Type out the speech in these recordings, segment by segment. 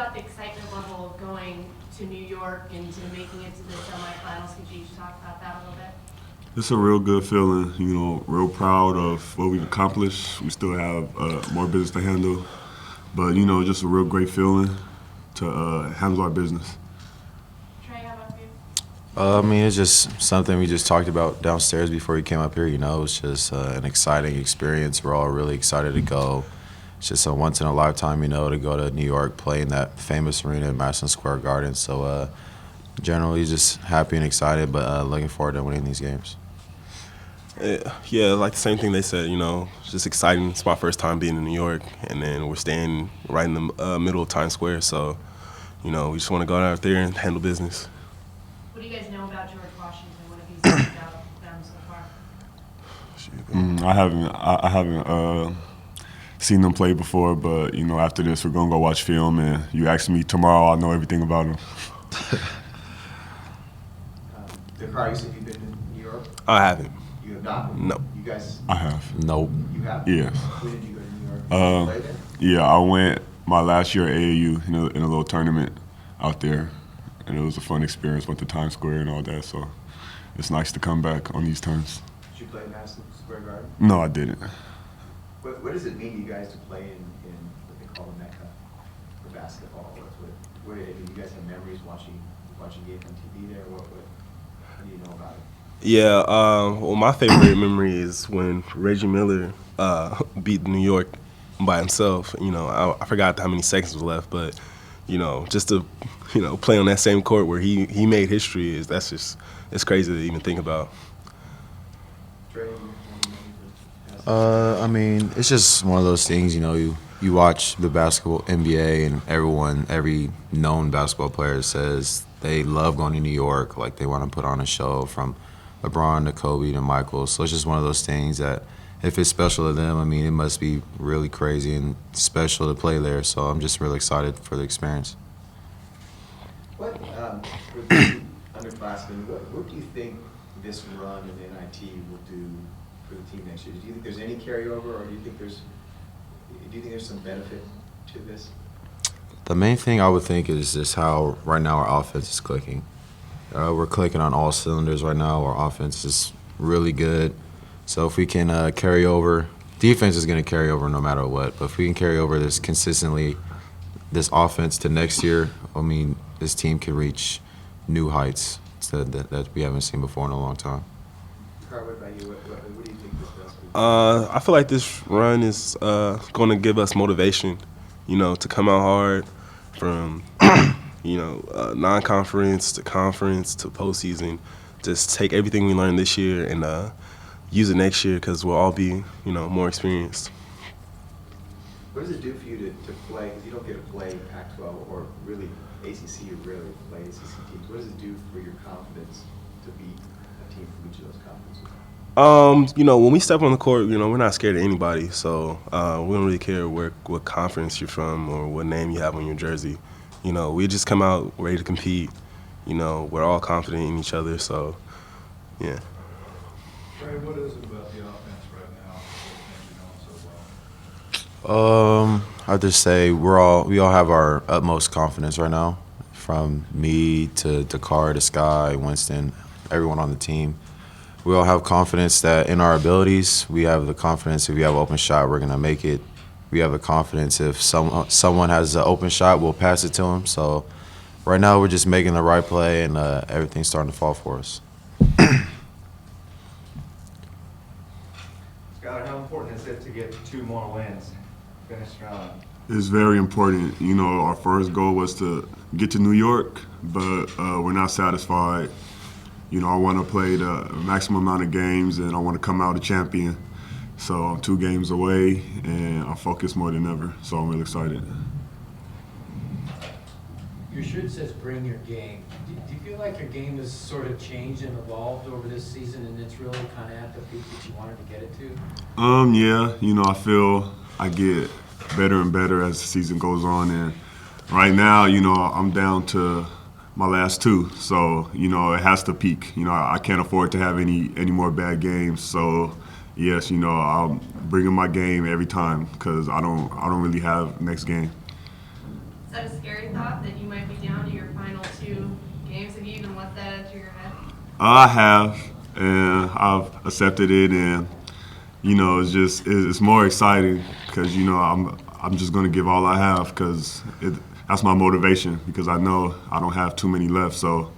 about the excitement level of going to New York and to making it to the semifinals. Could you talk about that a little bit? It's a real good feeling, real proud of what we've accomplished. We still have more business to handle, but, just a real great feeling to handle our business. Trey, how about you? I mean, it's just something we just talked about downstairs before we came up here. It's just an exciting experience. We're all really excited to go. It's just a once-in-a-lifetime, to go to New York, play in that famous arena in Madison Square Garden. So generally just happy and excited, but looking forward to winning these games. Yeah, like the same thing they said, it's just exciting. It's my first time being in New York, and then we're staying right in the middle of Times Square. So, we just want to go out there and handle business. What do you guys know about George Washington? What have you seen about them so far? I haven't seen them play before, but after this we're gonna go watch film, and you ask me tomorrow, I'll know everything about them. Dakar, you said you've been in New York? I haven't. You have not? No. You guys? I have. Nope. You have? Yes. When did you go to New York? Did you play there? Yeah, I went my last year at AAU in a little tournament out there, and it was a fun experience. Went to Times Square and all that, so it's nice to come back on these terms. Did you play Madison Square Garden? No, I didn't. What does it mean to you guys to play in what they call the Mecca for basketball? What do you guys have memories watching games on TV there? What do you know about it? Yeah, well, my favorite memory is when Reggie Miller beat New York by himself. I forgot how many seconds was left, but just to play on that same court where he made history it's crazy to even think about. Trey, I mean, it's just one of those things, you watch the basketball NBA, and every known basketball player says they love going to New York, like they want to put on a show, from LeBron to Kobe to Michael. So it's just one of those things that if it's special to them, I mean, it must be really crazy and special to play there. So I'm just really excited for the experience. for the underclassmen, what do you think this run in NIT will do for the team next year? Do you think there's any carryover, or do you think there's some benefit to this? The main thing I would think is just how right now our offense is clicking. We're clicking on all cylinders right now. Our offense is really good. So if we can carry over, defense is going to carry over no matter what. But if we can carry over this consistently, this offense to next year, I mean, this team can reach new heights that we haven't seen before in a long time. Carl, what about you? What do you think this does for you? I feel like this run is going to give us motivation, to come out hard from, non-conference to conference to postseason. Just take everything we learned this year and use it next year, because we'll all be, more experienced. What does it do for you to play? Because you don't get to play Pac-12 or really ACC. You rarely play ACC teams. What does it do for your confidence to beat a team from each of those conferences? When we step on the court, we're not scared of anybody. So we don't really care what conference you're from or what name you have on your jersey. We just come out ready to compete. We're all confident in each other. So, yeah. Trey, what is it about the offense right now that makes you going so well? I'd just say we all have our utmost confidence right now, from me to Dakar to Sky, Winston, everyone on the team. We all have confidence that in our abilities. We have the confidence if we have an open shot, we're gonna make it. We have the confidence if someone has an open shot, we'll pass it to them. So right now we're just making the right play, and everything's starting to fall for us. Skylar, how important is it to get 2 more wins, finish strong? It's very important. Our first goal was to get to New York, but we're not satisfied. I want to play the maximum amount of games, and I want to come out a champion. So I'm 2 games away, and I'm focused more than ever. So I'm really excited. Your shirt says "Bring your game." Do you feel like your game has sort of changed and evolved over this season, and it's really kind of at the peak that you wanted to get it to? Yeah. I feel I get better and better as the season goes on, and right now, I'm down to my last 2, so it has to peak. I can't afford to have any more bad games. So yes, I'm bringing my game every time, because I don't really have next game. that a scary thought that you might be down to your final 2 games? Have you even let that enter your head? I have, and I've accepted it, and you know, it's more exciting because you know I'm just gonna give all I have because that's my motivation because I know I don't have too many left. So,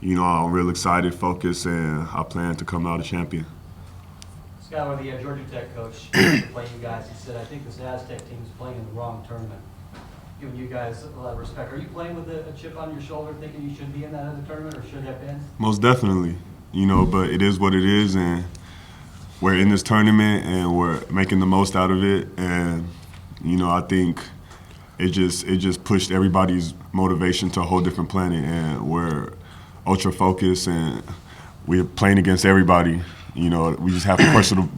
you know, I'm real excited, focused, and I plan to come out a champion. Skylar, the Georgia Tech coach, playing you guys, he said, I think this Aztec team is playing in the wrong tournament. Giving you guys a lot of respect. Are you playing with a chip on your shoulder, thinking you should be in that other tournament or should have been? Most definitely, you know, but it is what it is, and we're in this tournament, and we're making the most out of it, and you know, I think it just pushed everybody's motivation to a whole different planet, and we're ultra focused, and we're playing against everybody. You know, we just have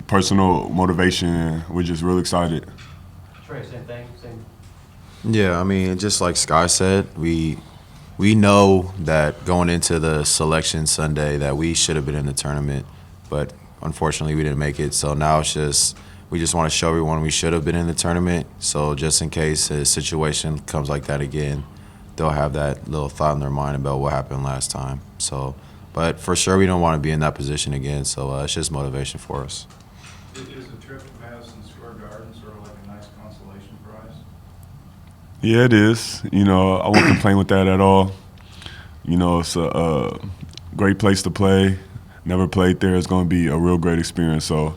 personal motivation, and we're just real excited. Trey, same thing, same. Yeah, I mean, just like Sky said, we know that going into the selection Sunday that we should have been in the tournament, but unfortunately we didn't make it. So now we just want to show everyone we should have been in the tournament. So just in case a situation comes like that again, they'll have that little thought in their mind about what happened last time. So, but for sure we don't want to be in that position again. So it's just motivation for us. Is the trip to Madison Square Garden sort of like a nice consolation prize? Yeah, it is. You know, I won't complain with that at all. You know, it's a great place to play. Never played there. It's going to be a real great experience. So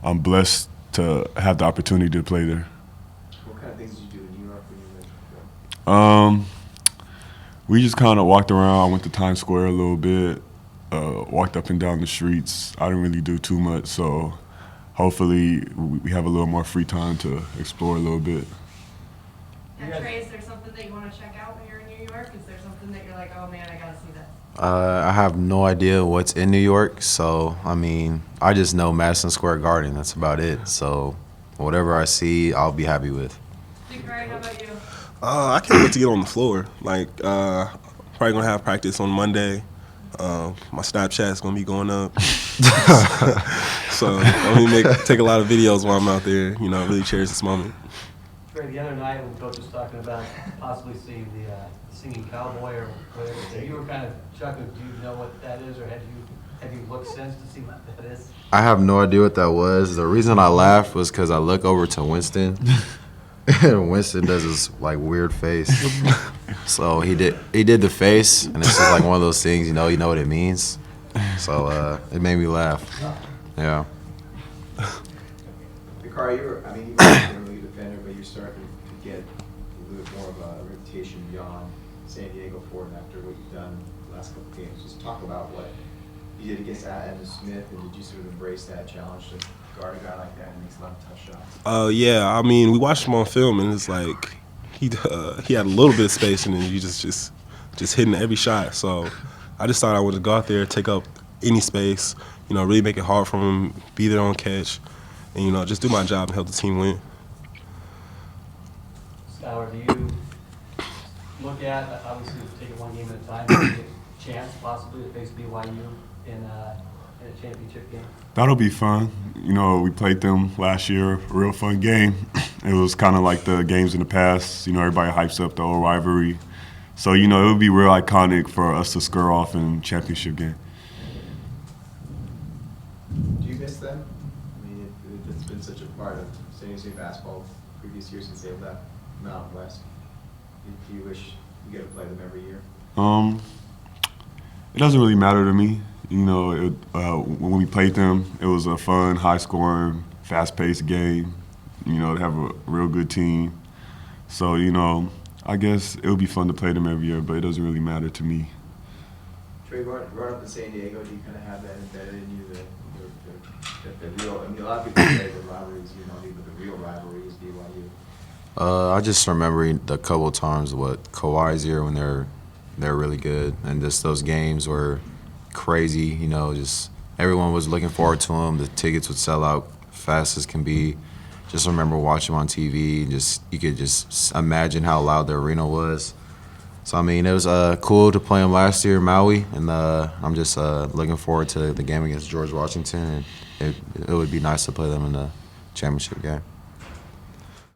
I'm blessed to have the opportunity to play there. What kind of things did you do in New York when you were there? We just kind of walked around. I went to Times Square a little bit, walked up and down the streets. I didn't really do too much, so hopefully we have a little more free time to explore a little bit. And Trey, is there something that you want to check out when you're in New York? Is there something that you're like, oh man, I got to see this? I have no idea what's in New York, so I mean, I just know Madison Square Garden. That's about it. So whatever I see, I'll be happy with. Big Ray, how about you? I can't wait to get on the floor. Like, probably gonna have practice on Monday. My Snapchat's gonna be going up. So I'm gonna take a lot of videos while I'm out there. You know, really cherish this moment. Trey, the other night when Coach was talking about possibly seeing the singing cowboy or whatever, you were kind of chuckling. Do you know what that is, or have you looked since to see what that is? I have no idea what that was. The reason I laughed was because I look over to Winston, and Winston does this like weird face. So he did the face, and it's just like one of those things, you know what it means. So it made me laugh. Yeah. Vicari, you were a lead defender, but you're starting to get a little bit more of a reputation beyond San Diego for it after what you've done the last couple of games. Just talk about what you did against Adam Smith, and did you sort of embrace that challenge to guard a guy like that and makes a lot of tough shots? Yeah, I mean, we watched him on film, and it's like he had a little bit of space, and then you just hitting every shot. So I just thought I would go out there, take up any space, you know, really make it hard for him, be there on catch, and you know, just do my job and help the team win. Skylar, do you look at, obviously taking one game at a time, do you get a chance possibly to face BYU in a championship game? That'll be fun. You know, we played them last year, a real fun game. It was kind of like the games in the past. You know, everybody hypes up the old rivalry. So, you know, it would be real iconic for us to square off in a championship game. Do you miss them? I mean, it's been such a part of San Diego State basketball previous years since they left Mountain West. Do you wish you get to play them every year? It doesn't really matter to me. You know, when we played them, it was a fun, high-scoring, fast-paced game. You know, they have a real good team. So, you know, I guess it would be fun to play them every year, but it doesn't really matter to me. Trey, growing up in San Diego, do you kind of have that embedded in you, the real, I mean, a lot of people say the rivalries, you know, but the real rivalry is BYU. I just remember the couple of times Kawhi's year when they're really good, and just those games were crazy. You know, just everyone was looking forward to them. The tickets would sell out fast as can be. Just remember watching them on TV. You could just imagine how loud the arena was. So I mean, it was cool to play them last year in Maui, and I'm just looking forward to the game against George Washington. And it would be nice to play them in the championship game.